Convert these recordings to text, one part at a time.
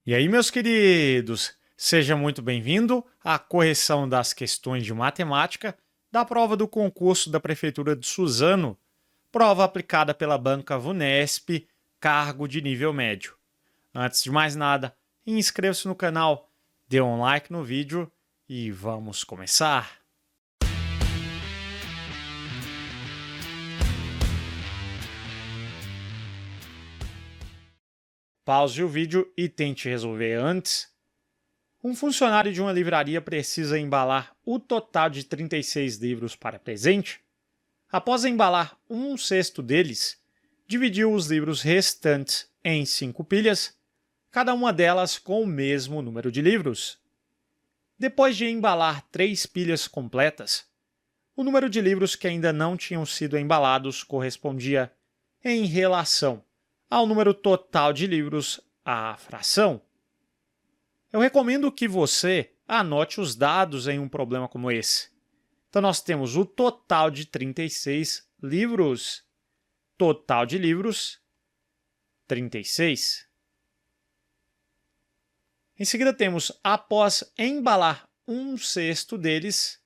E aí, meus queridos, seja muito bem-vindo à correção das questões de matemática da prova do concurso da Prefeitura de Suzano, prova aplicada pela banca VUNESP, cargo de nível médio. Antes de mais nada, inscreva-se no canal, dê um like no vídeo e vamos começar! Pause o vídeo e tente resolver antes. Um funcionário de uma livraria precisa embalar o total de 36 livros para presente. Após embalar um sexto deles, dividiu os livros restantes em 5 pilhas, cada uma delas com o mesmo número de livros. Depois de embalar 3 pilhas completas, o número de livros que ainda não tinham sido embalados correspondia em relação ao número total de livros à fração. Eu recomendo que você anote os dados em um problema como esse. Então, nós temos o total de 36 livros. Total de livros, 36. Em seguida, temos, após embalar um sexto deles,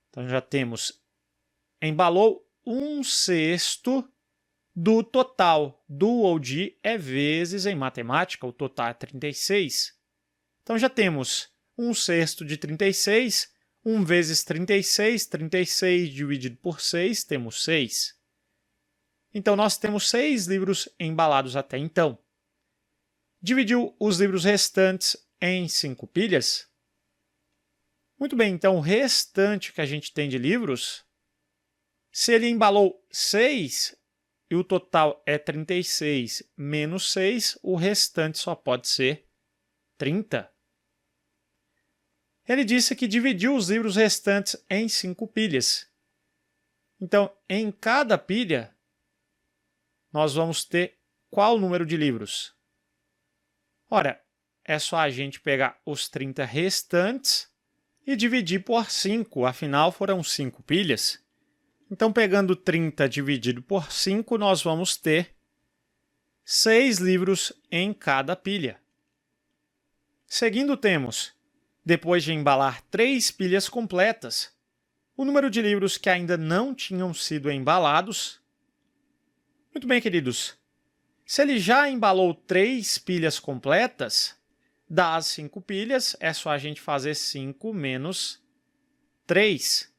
então já temos, embalou um sexto do total. Do ou de é vezes em matemática, o total é 36. Então, já temos um sexto de 36, 1 vezes 36, 36 dividido por 6, temos 6. Então, nós temos 6 livros embalados até então. Dividiu os livros restantes em 5 pilhas? Muito bem, então, o restante que a gente tem de livros, se ele embalou 6 e o total é 36 menos 6, o restante só pode ser 30. Ele disse que dividiu os livros restantes em 5 pilhas. Então, em cada pilha, nós vamos ter qual número de livros? Ora, é só a gente pegar os 30 restantes e dividir por 5, afinal foram 5 pilhas. Então, pegando 30 dividido por 5, nós vamos ter 6 livros em cada pilha. Seguindo, temos, depois de embalar 3 pilhas completas, o número de livros que ainda não tinham sido embalados. Muito bem, queridos. Se ele já embalou 3 pilhas completas, das 5 pilhas, é só a gente fazer 5 menos 3.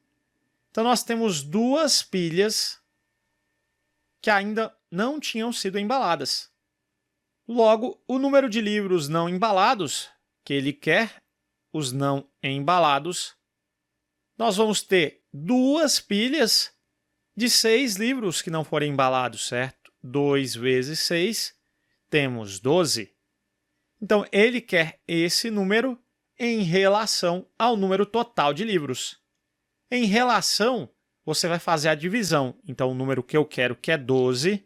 Então, nós temos 2 pilhas que ainda não tinham sido embaladas. Logo, o número de livros não embalados, que ele quer, os não embalados, nós vamos ter 2 pilhas de 6 livros que não foram embalados, certo? 2 vezes 6, temos 12. Então, ele quer esse número em relação ao número total de livros. Em relação, você vai fazer a divisão. Então, o número que eu quero, que é 12,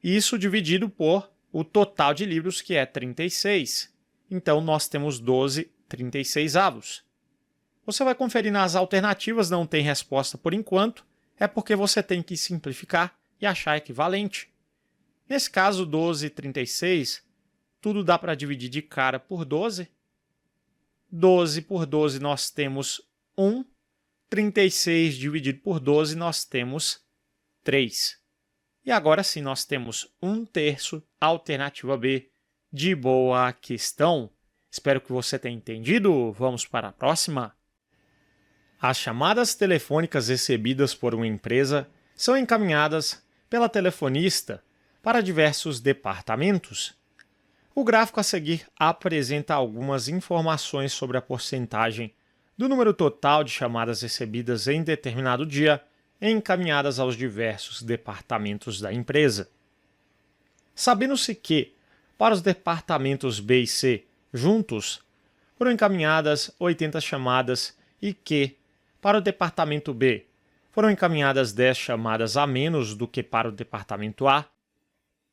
isso dividido por o total de livros, que é 36. Então, nós temos 12 36avos. Você vai conferir nas alternativas, não tem resposta por enquanto, é porque você tem que simplificar e achar equivalente. Nesse caso, 12 36, tudo dá para dividir de cara por 12. 12 por 12 nós temos 1. 36 dividido por 12 nós temos 3. E agora sim nós temos 1/3, alternativa B, de boa questão. Espero que você tenha entendido. Vamos para a próxima. As chamadas telefônicas recebidas por uma empresa são encaminhadas pela telefonista para diversos departamentos. O gráfico a seguir apresenta algumas informações sobre a porcentagem do número total de chamadas recebidas em determinado dia encaminhadas aos diversos departamentos da empresa. Sabendo-se que, para os departamentos B e C, juntos, foram encaminhadas 80 chamadas e que, para o departamento B, foram encaminhadas 10 chamadas a menos do que para o departamento A,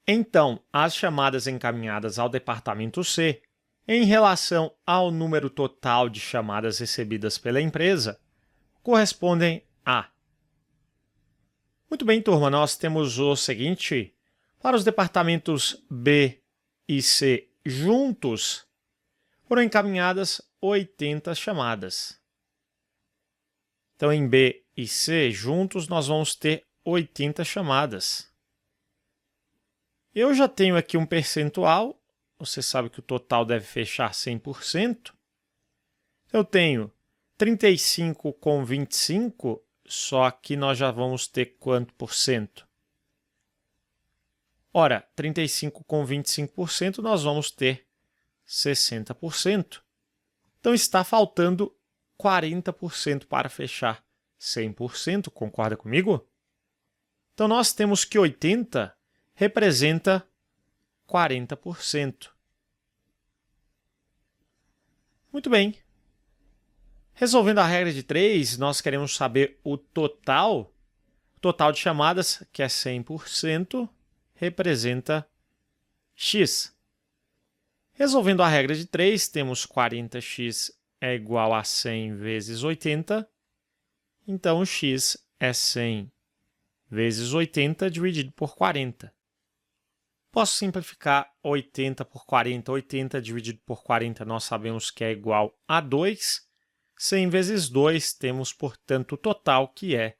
então, as chamadas encaminhadas ao departamento C, em relação ao número total de chamadas recebidas pela empresa, correspondem a. Muito bem, turma, nós temos o seguinte: para os departamentos B e C juntos foram encaminhadas 80 chamadas. Então, em B e C juntos, nós vamos ter 80 chamadas. Eu já tenho aqui um percentual. Você sabe que o total deve fechar 100%. Eu tenho 35 com 25, só que nós já vamos ter quanto por cento? Ora, 35 com 25%, nós vamos ter 60%. Então, está faltando 40% para fechar 100%, concorda comigo? Então, nós temos que 80 representa 40%. Muito bem. Resolvendo a regra de 3, nós queremos saber o total. O total de chamadas, que é 100%, representa x. Resolvendo a regra de 3, temos 40x é igual a 100 vezes 80. Então, x é 100 vezes 80 dividido por 40. Posso simplificar 80 por 40. 80 dividido por 40 nós sabemos que é igual a 2. 100 vezes 2 temos, portanto, o total que é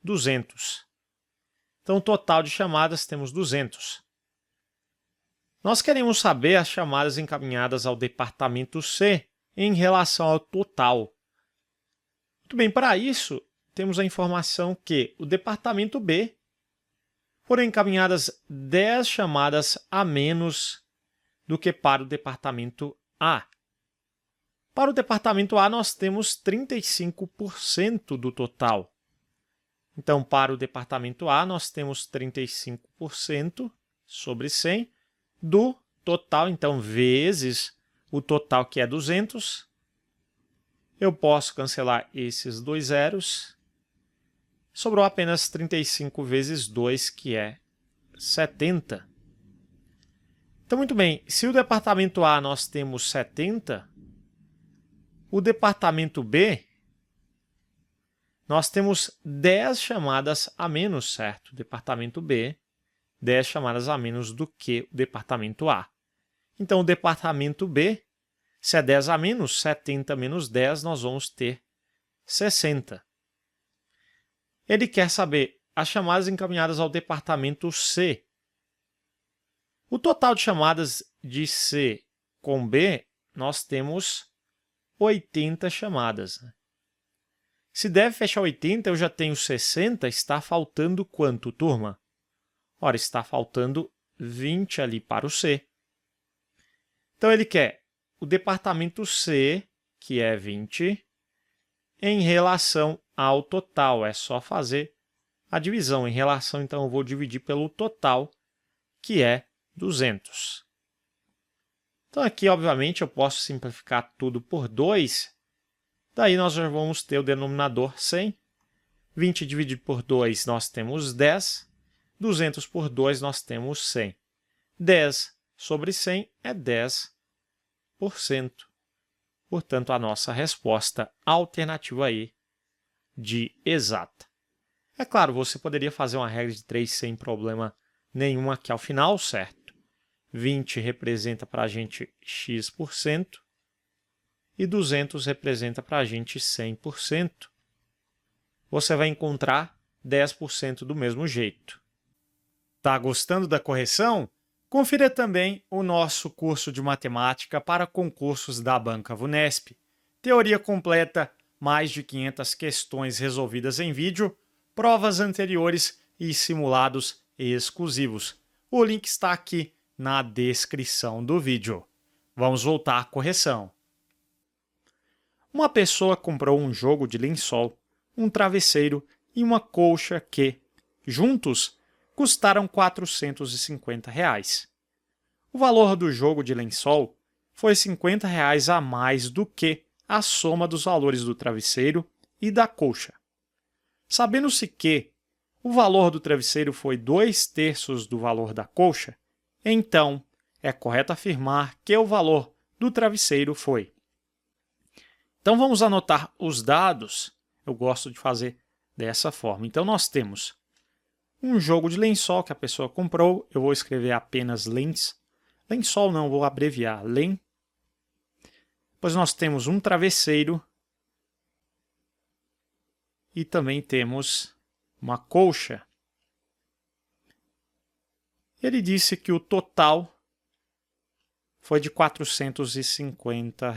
200. Então, o total de chamadas temos 200. Nós queremos saber as chamadas encaminhadas ao departamento C em relação ao total. Muito bem, para isso, temos a informação que o departamento B foram encaminhadas 10 chamadas a menos do que para o departamento A. Para o departamento A, nós temos 35% do total. Então, para o departamento A, nós temos 35% sobre 100 do total, então, vezes o total, que é 200. Eu posso cancelar esses dois zeros. Sobrou apenas 35 vezes 2, que é 70. Então, muito bem, se o departamento A nós temos 70, o departamento B, nós temos 10 chamadas a menos, certo? Departamento B, 10 chamadas a menos do que o departamento A. Então, o departamento B, se é 10 a menos, 70 menos 10, nós vamos ter 60. Ele quer saber as chamadas encaminhadas ao departamento C. O total de chamadas de C com B, nós temos 80 chamadas. Se deve fechar 80, eu já tenho 60, está faltando quanto, turma? Ora, está faltando 20 ali para o C. Então, ele quer o departamento C, que é 20, em relação ao total. É só fazer a divisão em relação, então eu vou dividir pelo total, que é 200. Então, aqui, obviamente, eu posso simplificar tudo por 2. Daí, nós já vamos ter o denominador 100. 20 dividido por 2, nós temos 10. 200 por 2, nós temos 100. 10 sobre 100 é 10%. Portanto, a nossa resposta alternativa aí de exata. É claro, você poderia fazer uma regra de 3 sem problema nenhum aqui ao final, certo? 20 representa para a gente x% e 200 representa para a gente 100%. Você vai encontrar 10% do mesmo jeito. Tá gostando da correção? Confira também o nosso curso de matemática para concursos da Banca Vunesp. Teoria completa, mais de 500 questões resolvidas em vídeo, provas anteriores e simulados exclusivos. O link está aqui na descrição do vídeo. Vamos voltar à correção. Uma pessoa comprou um jogo de lençol, um travesseiro e uma colcha que, juntos, custaram R$ 450. O valor do jogo de lençol foi R$ 50 a mais do que a soma dos valores do travesseiro e da colcha. Sabendo-se que o valor do travesseiro foi 2/3 do valor da colcha, então é correto afirmar que o valor do travesseiro foi. Então, vamos anotar os dados. Eu gosto de fazer dessa forma. Então, nós temos um jogo de lençol que a pessoa comprou. Eu vou escrever apenas Lençol não, vou abreviar. Len. Depois nós temos um travesseiro. E também temos uma colcha. Ele disse que o total foi de R$ 450.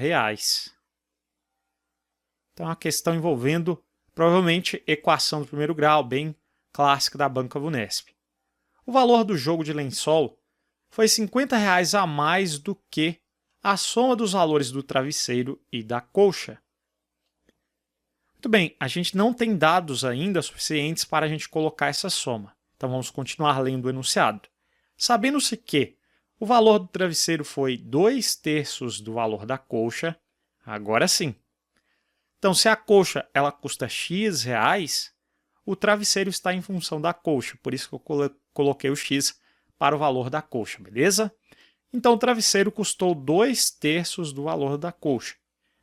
Então, é uma questão envolvendo, provavelmente, equação do primeiro grau, bem clássica da Banca Vunesp. O valor do jogo de lençol foi R$ 50 a mais do que a soma dos valores do travesseiro e da colcha. Muito bem, a gente não tem dados ainda suficientes para a gente colocar essa soma. Então, vamos continuar lendo o enunciado. Sabendo-se que o valor do travesseiro foi 2/3 do valor da colcha, agora sim. Então, se a colcha ela custa X reais, o travesseiro está em função da colcha, por isso que eu coloquei o X para o valor da colcha, beleza? Então, o travesseiro custou 2/3 do valor da colcha,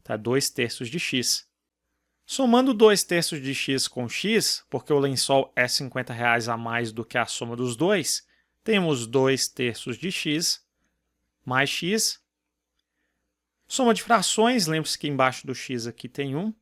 tá? 2/3 de X. Somando 2/3 de X com X, porque o lençol é R$ 50 a mais do que a soma dos dois, temos 2/3 de X mais X. Soma de frações, lembre-se que embaixo do X aqui tem 1.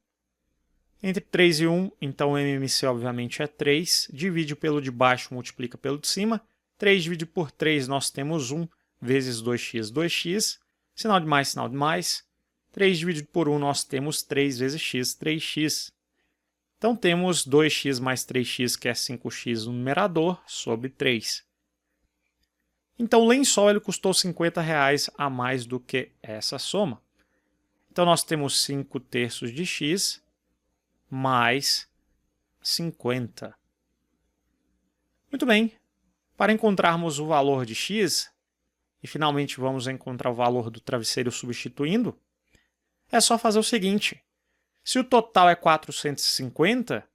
Entre 3 e 1, então o MMC obviamente é 3. Divide pelo de baixo, multiplica pelo de cima. 3 dividido por 3, nós temos 1 vezes 2x, 2x. Sinal de mais, sinal de mais. 3 dividido por 1, nós temos 3 vezes x, 3x. Então, temos 2x mais 3x, que é 5x no numerador, sobre 3. Então, o lençol ele custou R$ 50 a mais do que essa soma. Então, nós temos 5/3 de x mais 50. Muito bem. Para encontrarmos o valor de x, e finalmente vamos encontrar o valor do travesseiro substituindo, é só fazer o seguinte. Se o total é 450,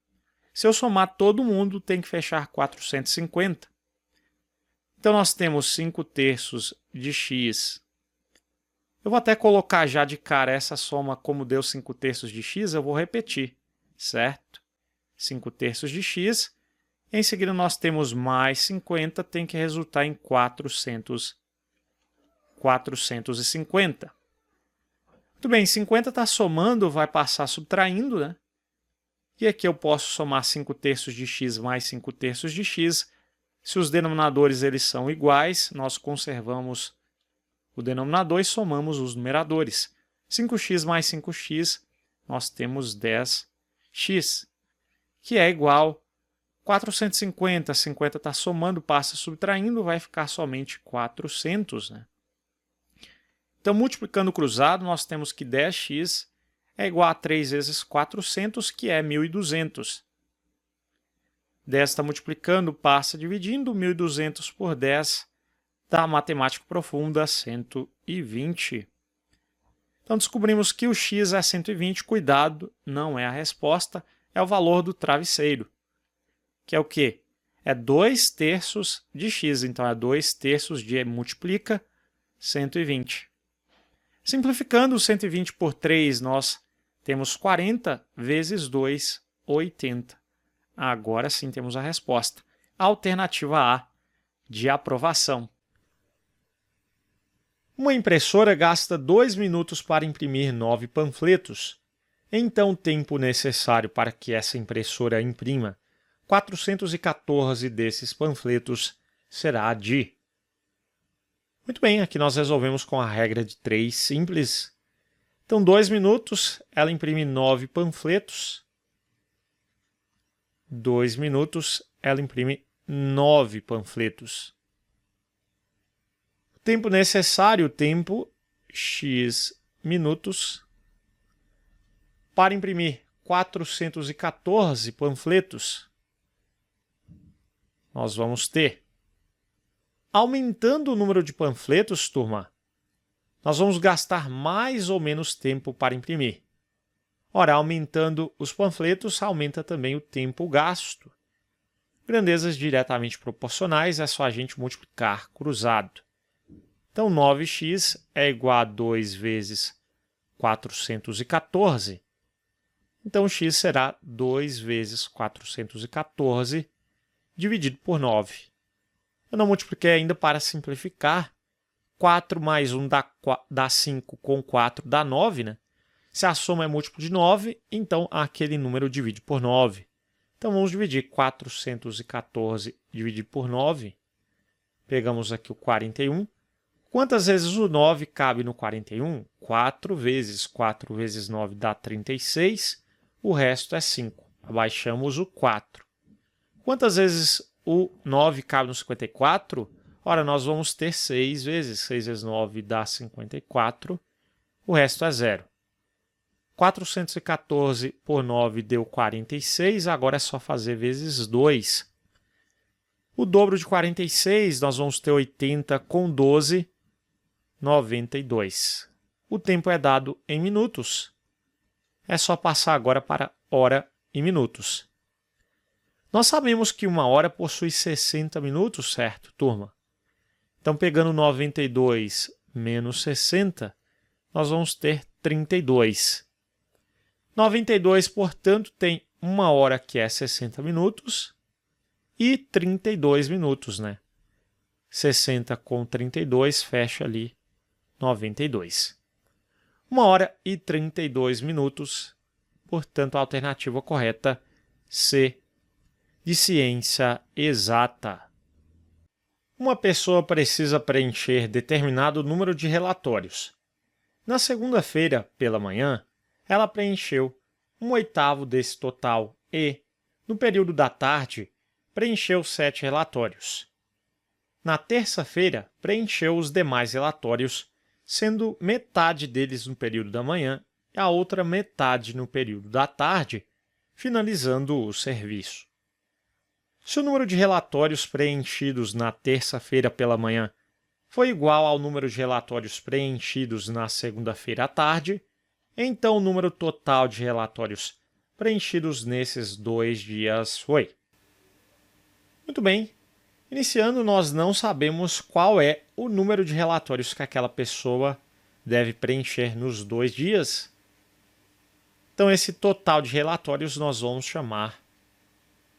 se eu somar todo mundo, tem que fechar 450. Então, nós temos 5/3 de x. Eu vou até colocar já de cara essa soma como deu 5/3 de x, eu vou repetir, certo? 5/3 de x. Em seguida, nós temos mais 50, tem que resultar em 450. Muito bem, 50 está somando, vai passar subtraindo, né? E aqui eu posso somar 5/3 de x mais 5/3 de x. Se os denominadores eles são iguais, nós conservamos o denominador e somamos os numeradores. 5x mais 5x, nós temos 10x, que é igual a 450. 50 está somando, passa subtraindo, vai ficar somente 400. Né? Então, multiplicando cruzado, nós temos que 10x é igual a 3 vezes 400, que é 1.200. 10 está multiplicando, passa dividindo, 1.200 por 10 dá matemática profunda 120. Então descobrimos que o x é 120, cuidado, não é a resposta, é o valor do travesseiro, que é o quê? É 2/3 de x, então é 2/3 de multiplica 120. Simplificando 120 por 3, nós temos 40 vezes 2, 80. Agora sim temos a resposta. Alternativa A, de aprovação. Uma impressora gasta 2 minutos para imprimir 9 panfletos. Então, o tempo necessário para que essa impressora imprima 414 desses panfletos será de... Muito bem, aqui nós resolvemos com a regra de 3 simples. Então, 2 minutos, ela imprime 9 panfletos. 2 minutos, ela imprime 9 panfletos. O tempo necessário, tempo x minutos, para imprimir 414 panfletos, nós vamos ter, aumentando o número de panfletos, turma, nós vamos gastar mais ou menos tempo para imprimir. Ora, aumentando os panfletos, aumenta também o tempo gasto. Grandezas diretamente proporcionais, é só a gente multiplicar cruzado. Então, 9x é igual a 2 vezes 414. Então, x será 2 vezes 414 dividido por 9. Eu não multipliquei ainda para simplificar. 4 mais 1 dá 5, com 4 dá 9, né? Se a soma é múltiplo de 9, então aquele número divide por 9. Então vamos dividir 414 dividido por 9. Pegamos aqui o 41. Quantas vezes o 9 cabe no 41? 4 vezes 4 vezes 9 dá 36. O resto é 5. Abaixamos o 4. Quantas vezes o 9 cabe no 54? Ora, nós vamos ter 6 vezes. 6 vezes 9 dá 54. O resto é 0. 414 por 9 deu 46. Agora é só fazer vezes 2. O dobro de 46, nós vamos ter 80 com 12, 92. O tempo é dado em minutos. É só passar agora para hora e minutos. Nós sabemos que uma hora possui 60 minutos, certo, turma? Então, pegando 92 menos 60, nós vamos ter 32. 92, portanto, tem uma hora que é 60 minutos e 32 minutos, né? 60 com 32 fecha ali 92. 1 hora e 32 minutos, portanto, a alternativa correta C, de ciência exata. Uma pessoa precisa preencher determinado número de relatórios. Na segunda-feira, pela manhã, ela preencheu 1/8 desse total e, no período da tarde, preencheu 7 relatórios. Na terça-feira, preencheu os demais relatórios, sendo metade deles no período da manhã e a outra metade no período da tarde, finalizando o serviço. Se o número de relatórios preenchidos na terça-feira pela manhã foi igual ao número de relatórios preenchidos na segunda-feira à tarde, então o número total de relatórios preenchidos nesses 2 dias foi. Muito bem. Iniciando, nós não sabemos qual é o número de relatórios que aquela pessoa deve preencher nos 2 dias. Então, esse total de relatórios nós vamos chamar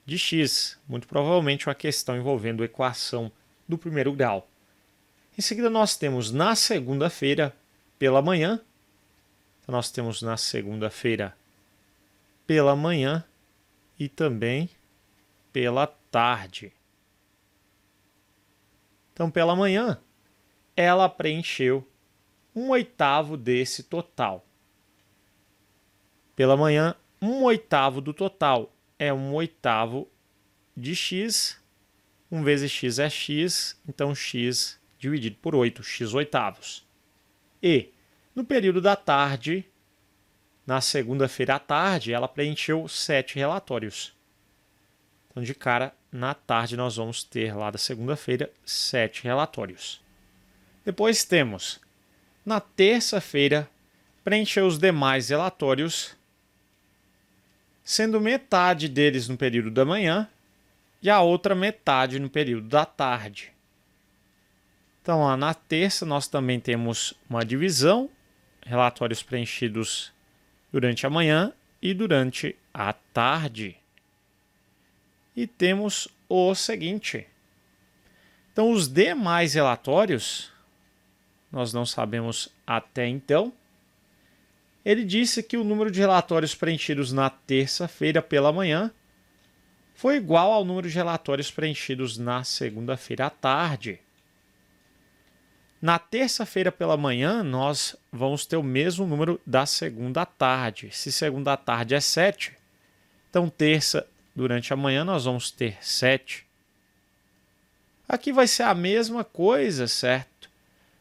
de x, muito provavelmente uma questão envolvendo a equação do primeiro grau. Em seguida, nós temos na segunda-feira pela manhã. Então, nós temos na segunda-feira pela manhã e também pela tarde. Então, pela manhã, ela preencheu 1/8 desse total. Pela manhã, 1/8 do total é 1/8 de x. 1 vezes x é x, então x dividido por 8, x oitavos. E, no período da tarde, na segunda-feira à tarde, ela preencheu 7 relatórios. Então, de cara, na tarde, nós vamos ter lá da segunda-feira 7 relatórios. Depois temos, na terça-feira, preencheu os demais relatórios, sendo metade deles no período da manhã e a outra metade no período da tarde. Então, lá na terça, nós também temos uma divisão, relatórios preenchidos durante a manhã e durante a tarde. E temos o seguinte. Então, os demais relatórios, nós não sabemos até então. Ele disse que o número de relatórios preenchidos na terça-feira pela manhã foi igual ao número de relatórios preenchidos na segunda-feira à tarde. Na terça-feira pela manhã, nós vamos ter o mesmo número da segunda à tarde. Se segunda à tarde é 7, então terça durante a manhã nós vamos ter 7. Aqui vai ser a mesma coisa, certo?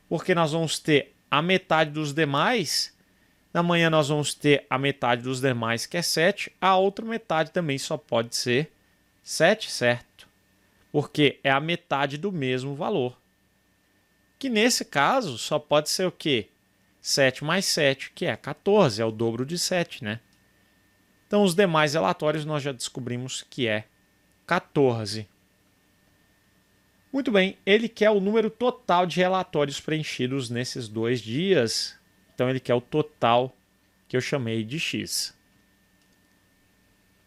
Porque nós vamos ter a metade dos demais. Na manhã nós vamos ter a metade dos demais, que é 7. A outra metade também só pode ser 7, certo? Porque é a metade do mesmo valor. Que nesse caso só pode ser o quê? 7 mais 7, que é 14, é o dobro de 7, né? Então, os demais relatórios nós já descobrimos que é 14. Muito bem, ele quer o número total de relatórios preenchidos nesses 2 dias. Então, ele quer o total que eu chamei de x.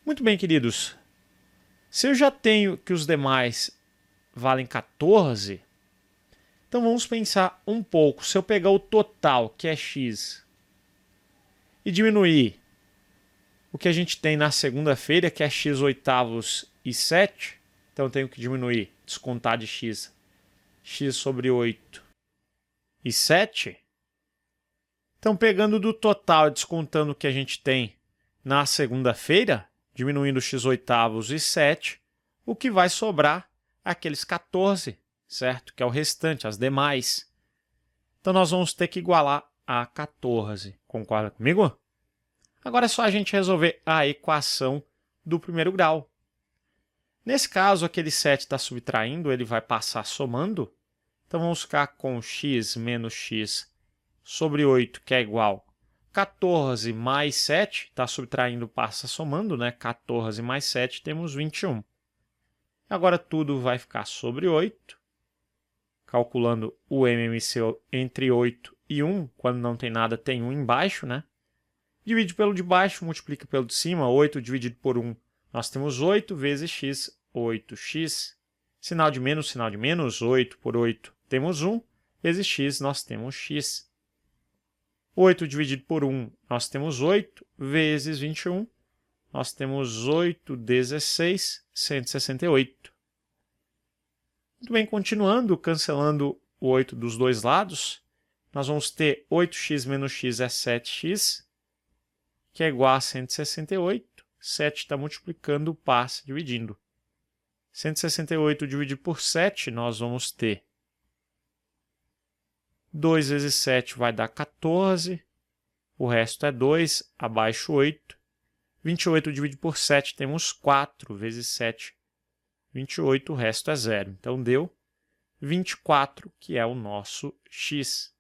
Muito bem, queridos. Se eu já tenho que os demais valem 14, Então vamos pensar um pouco. Se eu pegar o total, que é x, e diminuir o que a gente tem na segunda-feira, que é x oitavos e 7, então eu tenho que diminuir, descontar de x sobre 8 e 7. Então, pegando do total e descontando o que a gente tem na segunda-feira, diminuindo x oitavos e 7, o que vai sobrar é aqueles 14, certo? Que é o restante, as demais. Então, nós vamos ter que igualar a 14. Concorda comigo? Agora é só a gente resolver a equação do primeiro grau. Nesse caso, aquele 7 está subtraindo, ele vai passar somando. Então, vamos ficar com x menos x sobre 8, que é igual a 14 mais 7. Está subtraindo, passa somando, né? 14 mais 7, temos 21. Agora, tudo vai ficar sobre 8. Calculando o MMC entre 8 e 1. Quando não tem nada, tem 1 embaixo, né? Divide pelo de baixo, multiplica pelo de cima. 8 dividido por 1, nós temos 8 vezes x, 8x. Sinal de menos, 8 por 8, temos 1. Vezes x, nós temos x. 8 dividido por 1, nós temos 8. Vezes 21, nós temos 8, 16, 168. Muito bem, continuando, cancelando o 8 dos dois lados, nós vamos ter 8x menos x é 7x, que é igual a 168. 7 está multiplicando, passa dividindo. 168 dividido por 7, nós vamos ter 2 vezes 7 vai dar 14. O resto é 2, abaixo 8. 28 dividido por 7, temos 4 vezes 7. 28, o resto é 0. Então, deu 24, que é o nosso x.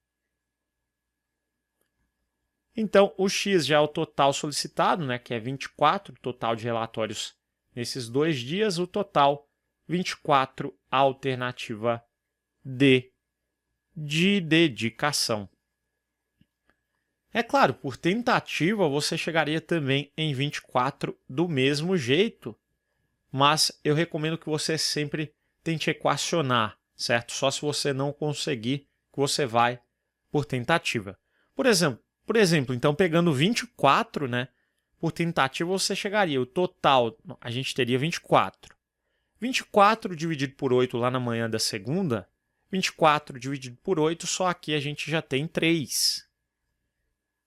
Então, o x já é o total solicitado, né, que é 24, total de relatórios nesses 2 dias. O total, 24, alternativa D, de dedicação. É claro, por tentativa, você chegaria também em 24 do mesmo jeito, mas eu recomendo que você sempre tente equacionar, certo? Só se você não conseguir, que você vai por tentativa. Por exemplo, então, pegando 24, né, por tentativa, você chegaria. O total, a gente teria 24. 24 dividido por 8 lá na manhã da segunda, 24 dividido por 8, só aqui a gente já tem 3.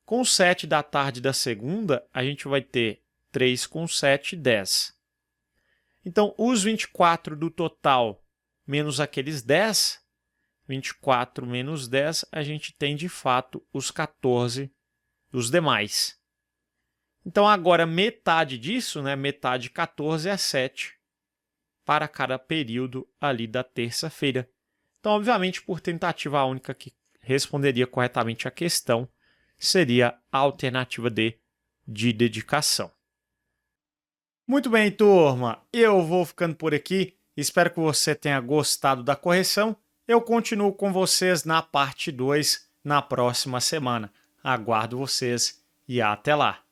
Com 7 da tarde da segunda, a gente vai ter 3 com 7, 10. Então, os 24 do total menos aqueles 10, 24 menos 10, a gente tem, de fato, os 14 dos demais. Então, agora, metade disso, né, metade de 14 é 7 para cada período ali da terça-feira. Então, obviamente, por tentativa, a única que responderia corretamente a questão seria a alternativa D, de dedicação. Muito bem, turma. Eu vou ficando por aqui. Espero que você tenha gostado da correção. Eu continuo com vocês na parte 2 na próxima semana. Aguardo vocês e até lá!